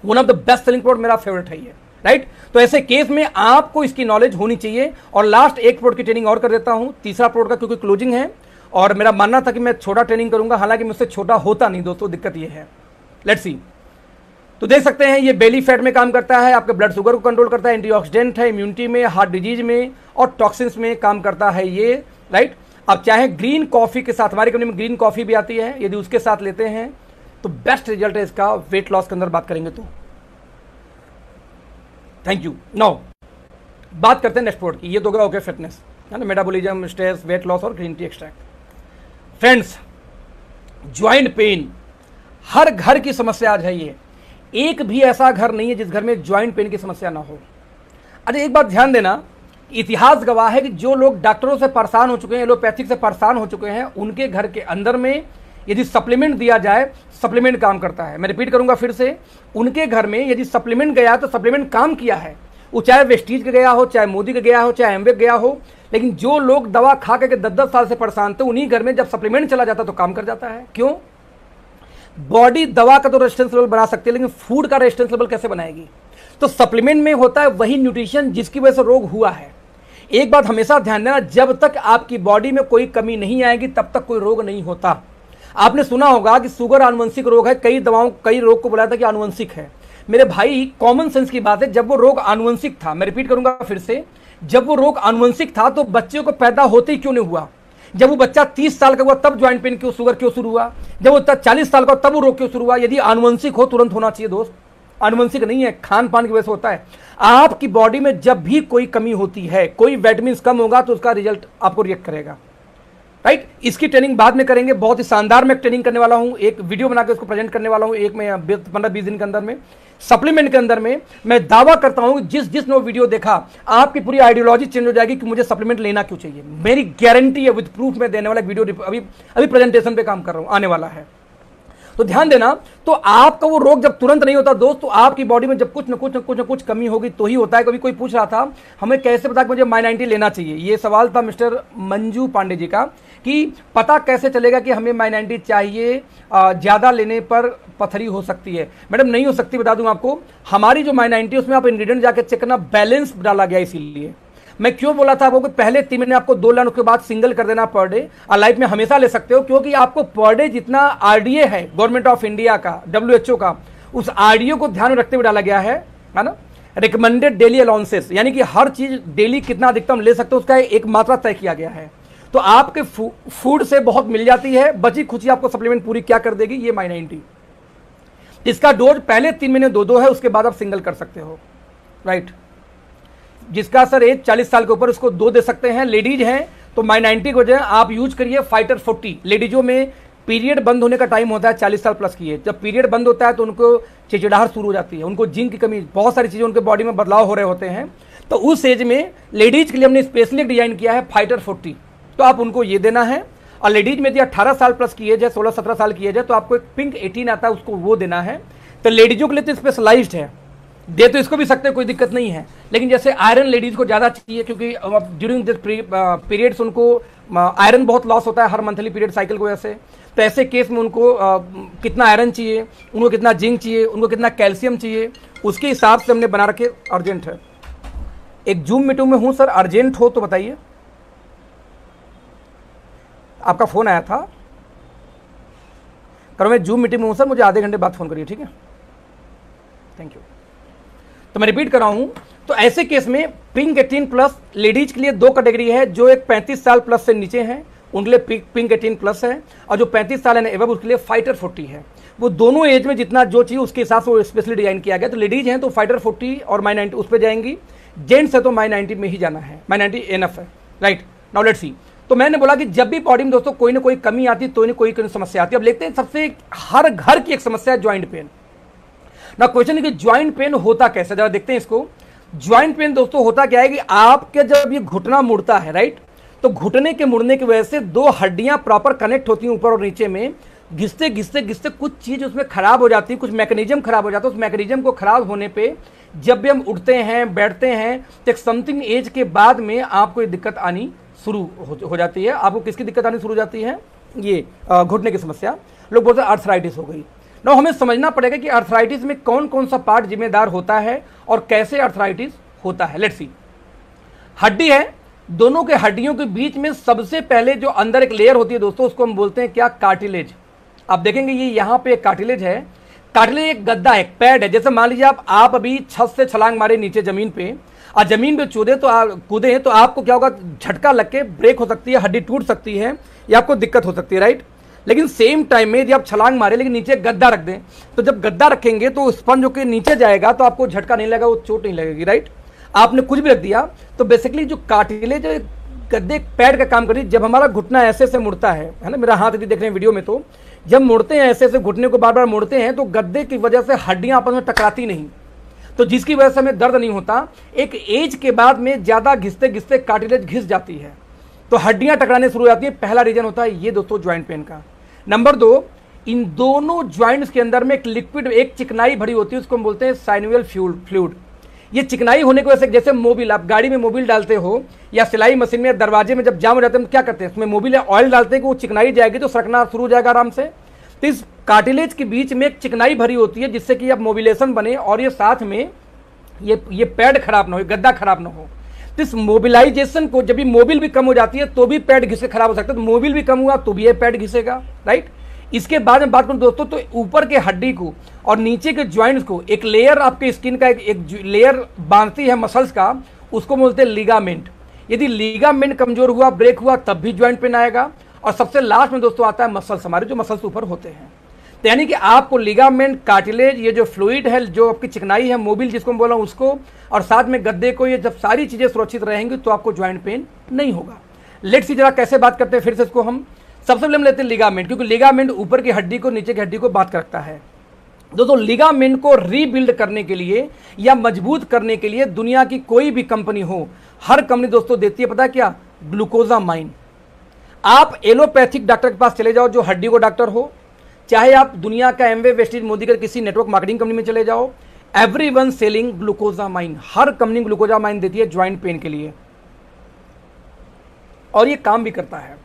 One of the best selling product, मेरा फेवरेट है ये, राइट। तो ऐसे केस में आपको इसकी नॉलेज होनी चाहिए। और लास्ट एक प्रोडक्ट की ट्रेनिंग और कर देता हूं, तीसरा प्रोडक्ट का क्योंकि क्लोजिंग है, और मेरा मानना था कि मैं छोटा ट्रेनिंग करूंगा, हालांकि मुझसे छोटा होता नहीं दोस्तों, दिक्कत ये है। Let's see. तो देख सकते हैं ये बेली फैट में काम करता है, आपके ब्लड शुगर को कंट्रोल करता है, एंटीऑक्सीडेंट है, इम्यूनिटी में, हार्ट डिजीज में और टॉक्सिन्स में काम करता है ये, राइट। अब चाहे ग्रीन कॉफी के साथ, हमारी कंपनी में ग्रीन कॉफी भी आती है, यदि उसके साथ लेते हैं तो बेस्ट रिजल्ट है इसका वेट लॉस के अंदर बात करेंगे तो। Thank you. नाउ बात करते हैं नेक्स्ट प्रोडक्ट की। ये तो गया ओके फिटनेस है ना, मेटाबॉलिज्म, स्ट्रेस, वेट लॉस और green tea extract. Friends, joint pain हर घर की समस्या आज है। ये एक भी ऐसा घर नहीं है जिस घर में ज्वाइंट पेन की समस्या ना हो। अरे एक बात ध्यान देना, इतिहास गवाह है कि जो लोग डॉक्टरों से परेशान हो चुके हैं, एलोपैथिक से परेशान हो चुके हैं, उनके घर के अंदर में यदि सप्लीमेंट दिया जाए, सप्लीमेंट काम करता है। मैं रिपीट करूंगा फिर से, उनके घर में यदि सप्लीमेंट गया तो सप्लीमेंट काम किया है। वो चाहे वेस्टीज का गया हो, चाहे मोदी का गया हो, चाहे एमवे गया हो, लेकिन जो लोग दवा खा करके 10-10 साल से परेशान थे, उन्हीं घर में जब सप्लीमेंट चला जाता तो काम कर जाता है। क्यों? बॉडी दवा का तो रेजिस्टेंस लेवल बना सकती है, लेकिन फूड का रेजिस्टेंस लेवल कैसे बनाएगी? तो सप्लीमेंट में होता है वही न्यूट्रिशन जिसकी वजह से रोग हुआ है। एक बात हमेशा ध्यान देना, जब तक आपकी बॉडी में कोई कमी नहीं आएगी तब तक कोई रोग नहीं होता। आपने सुना होगा कि शुगर आनुवंशिक रोग है, कई दवाओं कई रोग को बुलाया था कि आनुवंशिक है। मेरे भाई, कॉमन सेंस की बात है, जब वो रोग आनुवंशिक था, मैं रिपीट करूंगा फिर से, जब वो रोग आनुवंशिक था तो बच्चे को पैदा होते ही क्यों नहीं हुआ? जब वो बच्चा 30 साल का हुआ तब ज्वाइंट पेन क्यों, शुगर क्यों शुरू हुआ? जब वो 40 साल का तब वो रोग क्यों शुरू हुआ? यदि आनुवंशिक हो तुरंत होना चाहिए दोस्त, आनुवंशिक नहीं है, खान पान की वजह से होता है। आपकी बॉडी में जब भी कोई कमी होती है, कोई विटामिन कम होगा तो उसका रिजल्ट आपको रिएक्ट करेगा, राइट। इसकी ट्रेनिंग बाद में करेंगे, बहुत ही शानदार मैं ट्रेनिंग करने वाला हूं, एक वीडियो बना के उसको प्रेजेंट करने वाला हूं, एक में 15-20 दिन के अंदर में। सप्लीमेंट के अंदर में मैं दावा करता हूं कि जिसने वो वीडियो देखा, आपकी पूरी आइडियोलॉजी चेंज हो जाएगी कि मुझे सप्लीमेंट लेना क्यों चाहिए। मेरी गारंटी है, विद प्रूफ में देने वाला वीडियो अभी प्रेजेंटेशन पे काम कर रहा हूं, आने वाला है। तो ध्यान देना, तो आपका वो रोग जब तुरंत नहीं होता दोस्त, तो आपकी बॉडी में जब कुछ न कुछ कमी होगी तो ही होता है। कभी कोई पूछ रहा था हमें कैसे पता कि मुझे माई90 लेना चाहिए, ये सवाल था मिस्टर मंजू पांडे जी का, कि पता कैसे चलेगा कि हमें माई90 चाहिए, ज़्यादा लेने पर पथरी हो सकती है। मैडम नहीं हो सकती, बता दूं आपको, हमारी जो माई90 उसमें आप इंग्रेडिएंट जाके चेक करना, बैलेंस डाला गया। इसीलिए मैं क्यों बोला था आपको कि पहले 3 महीने आपको 2 लाइन, उसके बाद सिंगल कर देना पर डे, और लाइफ में हमेशा ले सकते हो, क्योंकि आपको पर डे जितना आरडीए है गवर्नमेंट ऑफ इंडिया का, WHO का, उस आरडीए को ध्यान में रखते हुए डाला गया है ना। रिकमेंडेड डेली अलाउंसेस, यानी कि हर चीज डेली कितना अधिकतम ले सकते हो उसका एक मात्रा तय किया गया है। तो आपके फूड से बहुत मिल जाती है, बची खुची आपको सप्लीमेंट पूरी क्या कर देगी, ये माई90। इसका डोज पहले 3 महीने 2-2 है, उसके बाद आप सिंगल कर सकते हो, राइट। जिसका सर एज 40 साल के ऊपर, उसको 2 दे सकते हैं। लेडीज हैं तो माई90 को जो है आप यूज करिए फाइटर 40। लेडीजों में पीरियड बंद होने का टाइम होता है 40 साल प्लस की है। जब पीरियड बंद होता है तो उनको चिड़चिड़ाहट शुरू हो जाती है, उनको जिंक की कमी, बहुत सारी चीजें उनके बॉडी में बदलाव हो रहे होते हैं। तो उस एज में लेडीज के लिए हमने स्पेशली डिजाइन किया है फाइटर 40, तो आप उनको ये देना है। और लेडीज में यदि 18 साल प्लस की एज है, 16-17 साल की एज है, तो आपको एक पिंक 18 आता है, उसको वो देना है। तो लेडीजों के लिए तो स्पेशलाइज्ड है, दे तो इसको भी सकते हैं, कोई दिक्कत नहीं है। लेकिन जैसे आयरन लेडीज को ज़्यादा चाहिए, क्योंकि ड्यूरिंग दिस पीरियड्स उनको आयरन बहुत लॉस होता है हर मंथली पीरियड साइकिल की वजह से। तो ऐसे केस में उनको कितना आयरन चाहिए, उनको कितना जिंक चाहिए, उनको कितना कैल्शियम चाहिए, उसके हिसाब से हमने बना रखे। अर्जेंट है, एक जूम मीटिंग में हूँ सर, अर्जेंट हो तो बताइए। आपका फ़ोन आया था, करो मैं जूम मीटिंग में हूँ सर, मुझे आधे घंटे बाद फ़ोन करिए, ठीक है, थैंक यू। तो मैं रिपीट कर रहा हूं, तो ऐसे केस में पिंक 18 प्लस लेडीज के लिए 2 कैटेगरी है, जो एक 35 साल प्लस से नीचे हैं उनके लिए पिंक 18 प्लस है, और जो 35 साल है एवं उसके लिए फाइटर 40 है। वो दोनों एज में जितना जो चाहिए उसके हिसाब से वो स्पेशली डिजाइन किया गया। तो लेडीज हैं तो फाइटर 40 और माई90 उस पर जाएंगी, जेंट्स है तो माई90 में ही जाना है, माई90 एनफ है, राइट। Now let's see. तो मैंने बोला कि जब भी बॉडी में दोस्तों कोई ना कोई कमी आती है, तो कोई समस्या आती है। अब देखते हैं, सबसे हर घर की एक समस्या है ज्वाइंट पेन। ना क्वेश्चन है कि ज्वाइंट पेन होता कैसे, जरा देखते हैं इसको। ज्वाइंट पेन दोस्तों होता क्या है कि आपके जब ये घुटना मुड़ता है, राइट, तो घुटने के मुड़ने की वजह से 2 हड्डियां प्रॉपर कनेक्ट होती हैं ऊपर और नीचे में, घिसते घिसते घिसते कुछ चीज उसमें खराब हो जाती है, कुछ मैकेनिज्म खराब हो जाता है। उस मैकेनिज्म को खराब होने पे जब भी हम उठते हैं, बैठते हैं, तो एक समथिंग एज के बाद में आपको ये दिक्कत आनी शुरू हो जाती है। आपको किसकी दिक्कत आनी शुरू हो जाती है, ये घुटने की समस्या। लोग बोलते हैं आर्थराइटिस हो गई। ना हमें समझना पड़ेगा कि आर्थराइटिस में कौन कौन सा पार्ट जिम्मेदार होता है और कैसे आर्थराइटिस होता है। Let's see. हड्डी है, दोनों के हड्डियों के बीच में सबसे पहले जो अंदर एक लेयर होती है दोस्तों, उसको हम बोलते हैं क्या, कार्टिलेज। आप देखेंगे ये यहाँ पे एक कार्टिलेज है। कार्टिलेज एक गद्दा है, एक पैड है। जैसे मान लीजिए आप अभी छत से छलांग मारे नीचे जमीन पे और जमीन पे कूदे तो आपको क्या होगा, झटका लग के ब्रेक हो सकती है, हड्डी टूट सकती है या आपको दिक्कत हो सकती है, राइट। लेकिन सेम टाइम में यदि आप छलांग मारे लेकिन नीचे गद्दा रख दें, तो जब गद्दा रखेंगे तो स्पंज होकर नीचे जाएगा तो आपको झटका नहीं लगेगा, वो चोट नहीं लगेगी, राइट। आपने कुछ भी रख दिया तो बेसिकली जो कार्टिलेज गद्दे पैड का काम करिए। जब हमारा घुटना ऐसे से मुड़ता है ना, मेरा हाथ यदि देख रहे हैं वीडियो में, तो जब मुड़ते हैं ऐसे घुटने को बार बार मुड़ते हैं तो गद्दे की वजह से हड्डियां आपस में टकराती नहीं, तो जिसकी वजह से हमें दर्द नहीं होता। एक एज के बाद में ज़्यादा घिसते घिसते कार्टिलेज घिस जाती है तो हड्डियां टकराने शुरू हो जाती है। पहला रीजन होता है ये दोस्तों ज्वाइंट पेन का। नंबर 2, इन दोनों ज्वाइंट्स के अंदर में एक लिक्विड, एक चिकनाई भरी होती है, उसको हम बोलते हैं साइनोवियल फ्लूइड। ये चिकनाई होने की वजह से, जैसे मोबिल, आप गाड़ी में मोबिल डालते हो या सिलाई मशीन में दरवाजे में जब जाम हो जाते हैं, क्या करते हैं, उसमें मोबिल या ऑयल डालते हैं कि वो चिकनाई जाएगी तो सरकना शुरू हो जाएगा आराम से। तो इस कार्टिलेज के बीच में एक चिकनाई भरी होती है जिससे कि अब मोबिलेशन बने और ये साथ में ये पैड खराब ना हो, गद्दा खराब ना हो। तो इस मोबिलाइजेशन को, जब भी मोबिल भी कम हो जाती है तो भी पैड घिसे खराब हो सकता है, तो मोबिल भी कम हुआ तो भी ये पैड घिसेगा, राइट। इसके बाद में बात करूं दोस्तों, तो ऊपर के हड्डी को और नीचे के ज्वाइंट्स को एक लेयर आपके स्किन का एक लेयर बांधती है मसल्स का, उसको बोलते हैं लिगामेंट। यदि लिगामेंट कमजोर हुआ, ब्रेक हुआ, तब भी ज्वाइंट पेन आएगा। और सबसे लास्ट में दोस्तों आता है मसल्स, हमारे जो मसल्स ऊपर होते हैं। तो यानी कि आपको लिगामेंट, कार्टिलेज, ये जो फ्लूइड है, जो आपकी चिकनाई है, मोबिल जिसको मैं बोल रहा हूं उसको, और साथ में गद्दे को, ये जब सारी चीजें सुरक्षित रहेंगी तो आपको ज्वाइंट पेन नहीं होगा। लेट्स सी जरा कैसे बात करते हैं फिर से इसको हम। सबसे पहले हम लेते हैं लिगामेंट, क्योंकि लिगामेंट ऊपर की हड्डी को नीचे की हड्डी को बात करता है। दोस्तों लिगामेंट को रीबिल्ड करने के लिए या मजबूत करने के लिए दुनिया की कोई भी कंपनी हो, हर कंपनी दोस्तों देती है, पता है क्या, ग्लूकोजामाइन। आप एलोपैथिक डॉक्टर के पास चले जाओ, जो हड्डी को डॉक्टर हो, चाहे आप दुनिया का एमवे, वेस्टीज, मोदी का किसी नेटवर्क मार्केटिंग कंपनी में चले जाओ, एवरीवन सेलिंग ग्लूकोजामाइन। हर कंपनी ग्लूकोजामाइन देती है ज्वाइंट पेन के लिए और ये काम भी करता है।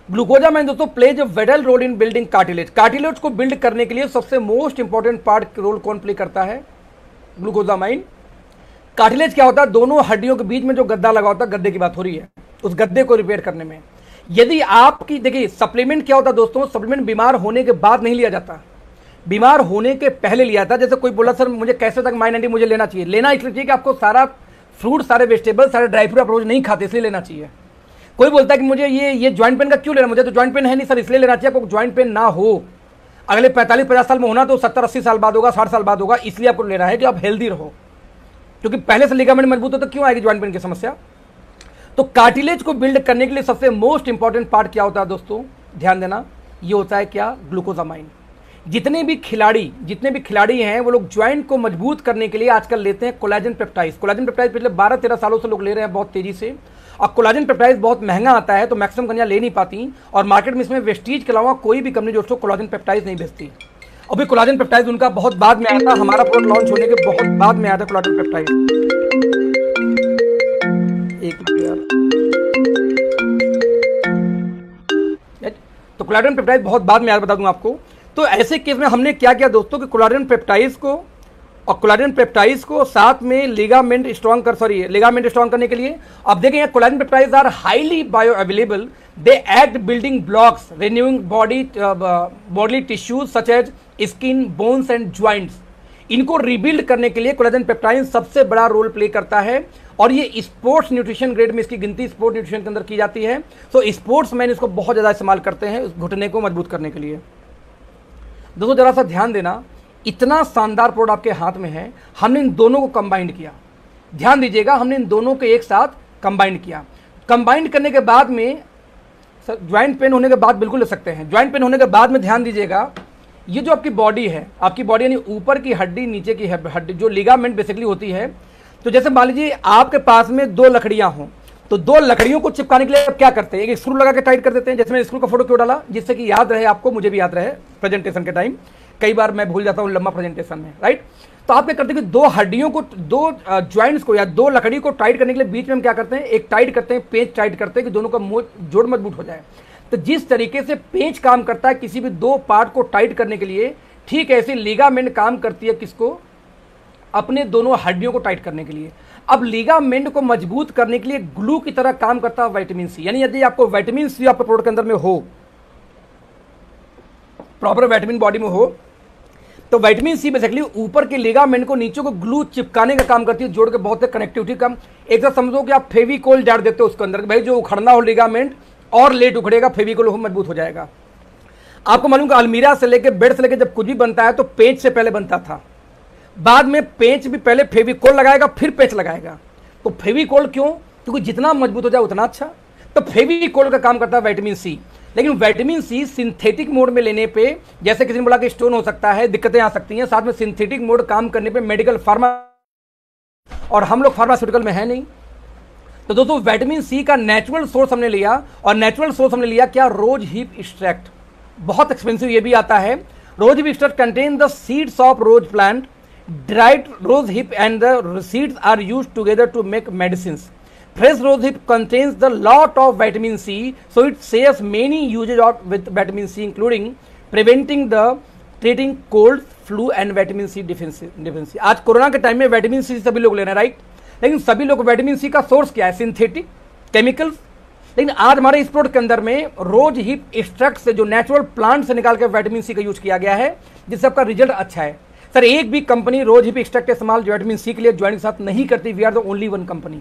ग्लूकोजामाइन दोस्तों plays a vital role in building cartilage. Cartilage को बिल्ड करने के लिए सबसे मोस्ट इंपॉर्टेंट पार्ट रोल कौन प्ले करता है, ग्लूकोजामाइन। कार्टिलेज क्या होता है, दोनों हड्डियों के बीच में जो गद्दा लगा होता है, गद्दे की बात हो रही है, उस गद्दे को रिपेयर करने में। यदि आपकी, देखिए सप्लीमेंट क्या होता है दोस्तों, सप्लीमेंट बीमार होने के बाद नहीं लिया जाता, बीमार होने के पहले लिया था। जैसे कोई बोला सर मुझे कैसे तक माइन एंटी मुझे लेना चाहिए, लेना इसलिए चाहिए कि आपको सारा फ्रूट, सारे वेजिटेबल, सारे ड्राई फ्रूट आप रोज नहीं खाते, इसलिए लेना चाहिए। कोई बोलता है कि मुझे ये ज्वाइंट पेन का क्यों लेना, मुझे तो ज्वाइंट पेन है नहीं सर, इसलिए लेना चाहिए। आपको ज्वाइंट पेन ना हो, अगले 45-50 साल में होना तो 70-80 साल बाद होगा, 60 साल बाद होगा, इसलिए आपको लेना है कि आप हेल्दी रहो, क्योंकि पहले से लिगामेंट मजबूत हो तो क्यों आएगी ज्वाइंट पेन की समस्या। तो कार्टिलेज को बिल्ड करने के लिए सबसे मोस्ट इंपॉर्टेंट पार्ट क्या होता है दोस्तों, ध्यान देना, ये होता है क्या, ग्लूकोजामाइन। जितने भी खिलाड़ी हैं वो लोग ज्वाइंट को मजबूत करने के लिए आजकल लेते हैं कोलाजन पेप्टाइड्स। कोलाजन पेप्टाइड्स पिछले 12-13 सालों से लोग ले रहे हैं बहुत तेजी से, और कोलाजन पेप्टाइड्स बहुत महंगा आता है तो मैक्सिमम कंपनियां ले नहीं पाती, और मार्केट में इसमें वेस्टीज के अलावा कोई भी कंपनी दोस्तों कोलाजन पेप्टाइड्स नहीं बेचती। अभी कोलाजन पेप्टाइड्स उनका बहुत बाद में आया था, हमारा प्रोडक्ट लॉन्च होने के बहुत बाद में आया था कोलाजन पेप्टाइड्स। तो कोलाजन पेप्टाइड्स बहुत बाद में आया, बता दूं आपको। तो ऐसे केस में हमने क्या किया दोस्तों कि कोलाजन पेप्टाइड्स को साथ में लिगामेंट स्ट्रॉन्ग करने के लिए, अब देखें collagen peptides are highly bio available, they act building blocks, renewing body tissues such as skin, bones and joints. इनको रिबिल्ड करने के लिए कोलाजन पेप्टाइड सबसे बड़ा रोल प्ले करता है, और ये स्पोर्ट्स न्यूट्रिशन ग्रेड में इसकी गिनती स्पोर्ट्स न्यूट्रिशन के अंदर की जाती है। तो स्पोर्ट्स मैन इसको बहुत ज़्यादा इस्तेमाल करते हैं उस घुटने को मजबूत करने के लिए। दोस्तों जरा सा ध्यान देना, इतना शानदार प्रोडक्ट आपके हाथ में है, हमने इन दोनों को कंबाइंड किया, ध्यान दीजिएगा, हमने इन दोनों को एक साथ कंबाइंड किया। कंबाइंड करने के बाद में सर ज्वाइंट पेन होने के बाद बिल्कुल ले सकते हैं। ज्वाइंट पेन होने के बाद में ध्यान दीजिएगा, ये जो आपकी बॉडी है, आपकी बॉडी यानी ऊपर की हड्डी, नीचे की हड्डी, जो लिगामेंट बेसिकली होती है। तो जैसे मान लीजिए आपके पास में 2 लकड़ियां हों, तो 2 लकड़ियों को चिपकाने के लिए आप क्या करते हैं, एक स्क्रू लगा के टाइट कर देते हैं। जैसे मैंने स्क्रू का फोटो क्यों डाला, जिससे कि याद रहे आपको, मुझे भी याद रहे प्रेजेंटेशन के टाइम, कई बार मैं भूल जाता हूँ लंबा प्रेजेंटेशन में, राइट। तो आप क्या करते हैं कि 2 हड्डियों को, 2 ज्वाइंट्स को या 2 लकड़ी को टाइट करने के लिए बीच में हम क्या करते हैं, एक टाइट करते हैं, पेंच टाइट करते हैं कि दोनों का जोड़ मजबूत हो जाए। तो जिस तरीके से पेंच काम करता है किसी भी 2 पार्ट को टाइट करने के लिए, ठीक ऐसे लिगामेंट काम करती है किसको, अपने दोनों हड्डियों को टाइट करने के लिए। अब लिगामेंट को मजबूत करने के लिए ग्लू की तरह काम करता है विटामिन सी। यानी यदि आपको विटामिन सी आपके प्रोडक्ट के अंदर में हो, प्रॉपर विटामिन बॉडी में हो, तो विटामिन सी बेसिकली ऊपर के लिगामेंट को नीचे को ग्लू चिपकाने का काम करती है, जोड़ के बहुत कनेक्टिविटी का। एक तरह समझो कि आप फेविकोल डाल देते हो उसके अंदर, भाई जो उखड़ना हो लिगामेंट और लेट उखड़ेगा, फेविकोल मजबूत हो जाएगा। आपको मालूम कि अलमीरा से लेकर बेड से लेकर जब कुछ भी बनता है तो पेंच से पहले बनता था, बाद में पेंच भी पहले फेविकोल लगाएगा फिर पेंच लगाएगा। तो फेविकोल क्यों? क्योंकि जितना मजबूत हो जाए उतना अच्छा। तो फेविकोल का काम करता है विटामिन सी। लेकिन विटामिन सी सिंथेटिक मोड में लेने पे, जैसे किसी ने बोला कि स्टोन हो सकता है, दिक्कतें आ सकती हैं, साथ में सिंथेटिक मोड काम करने पे मेडिकल फार्मा, और हम लोग फार्मास्यूटिकल में है नहीं। तो दोस्तों विटामिन सी का नेचुरल सोर्स हमने लिया, और नेचुरल सोर्स हमने लिया क्या? Rose hip extract. बहुत एक्सपेंसिव ये भी आता है। Rose hip extract contain the seeds of rose plant, dried rose hip and the seeds are used together to make medicines. Fresh rose hip contains the lot of vitamin C, so it saves many uses of with vitamin C, including preventing the treating cold, flu and vitamin C deficiency. आज corona के time में vitamin C सभी लोग ले रहे हैं, right? लेकिन सभी लोग विटामिन सी का सोर्स क्या है? Synthetic chemicals. लेकिन आज हमारे इस प्रोडक्ट के अंदर में रोज हिप एक्सट्रैक्ट से, जो नेचुरल प्लांट से निकाल के विटामिन सी का यूज किया गया है, जिससे आपका रिजल्ट अच्छा है। सर एक भी कंपनी रोज हिप एक्सट्रैक्ट का इस्तेमाल विटामिन सी के लिए ज्वाइंट के साथ नहीं करती। We are the only one company,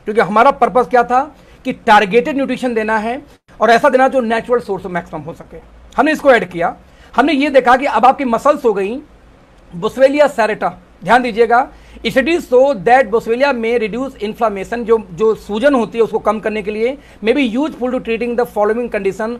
क्योंकि हमारा पर्पस क्या था कि टारगेटेड न्यूट्रिशन देना है और ऐसा देना जो नेचुरल सोर्स मैक्सिमम हो सके। हमने इसको ऐड किया। हमने ये देखा कि अब आपकी मसल्स हो गई बोस्वेलिया सेरेटा। ध्यान दीजिएगा, स्टडीज सो दैट बोस्वेलिया में रिड्यूस इन्फ्लामेशन, जो सूजन होती है उसको कम करने के लिए, may be useful to treating the following condition